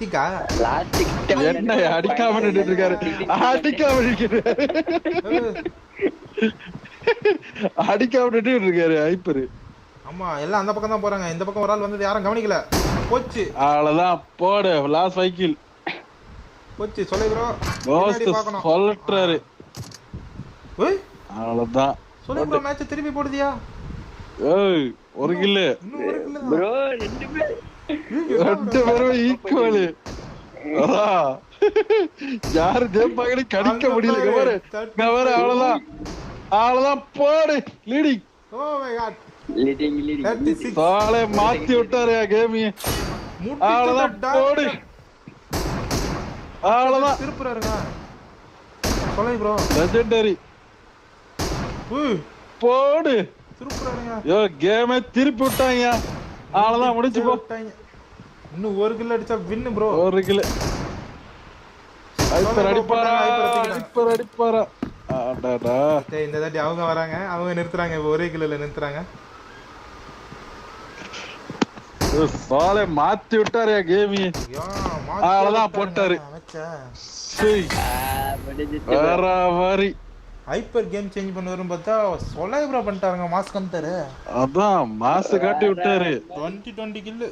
என்ன அடிக்காம நின்னுட்டு இருக்காரு, அடிக்காம நிக்கிறாரு, அடிக்காம நின்னுட்டு இருக்காரு ஹைப்பர். ஆமா எல்லாம் அந்த பக்கம் தான் போறாங்க, இந்த பக்கம் ஒரு ஆள் வந்து யாரும் கவனிக்கல. போச்சு அவ்வளவுதான், போடு லாஸ்ட் சைக்கிள் போச்சு. சொல்லு ப்ரோ, சொல்றாரு. அவ்வளவுதான் சொல்லு ப்ரோ, மேட்ச் திருப்பி போடுதியா? ஏய் ஒரு கில்லு ப்ரோ, ரெண்டு பேரும் ஈக்குவல். யாரு ஜெயிப்பாங்கன்னு கணிக்க முடியல. கவரு கவரு, அவ்வளவுதான் அவ்வளவுதான், போடு லீடிங். ஓ மை காட், சாலே மாத்தி விட்டாரு கேமிய. அவ்வளவுதான், போடு அவ்வளவுதான், திருப்புறாருங்க. சொல்லு ப்ரோ, லெஜெண்டரி போடு திருப்புறாருங்க. யோ கேமே திருப்பி விட்டாங்க. அவ்வளவுதான், முடிஞ்சு போ. இன்னும் ஒரு கில் அடிச்சா வின்னு ப்ரோ. ஒரு கில் ஹைப்பர் அடிப்பாரா, ஹைப்பர் அடிப்பாரா. அடடா, இந்த தாட்டி அவங்க வராங்க, அவங்க நிறுத்துறாங்க. இப்போ ஒரே கில்ல நிறுத்துறாங்க. சாலே மாத்தி விட்டாரு கேமிய. அவ்வளவுதான், போட்டாரு. வேற மாதிரி ஹைப்பர் கேம் சேஞ்ச் பண்ண வரும் பார்த்தா சொலை ப்ரோ பண்ணிட்டாருங்க. மாஸ்க் வந்துட்டாரு, அதான் மாசு காட்டி விட்டாரு. 20 கில்லு.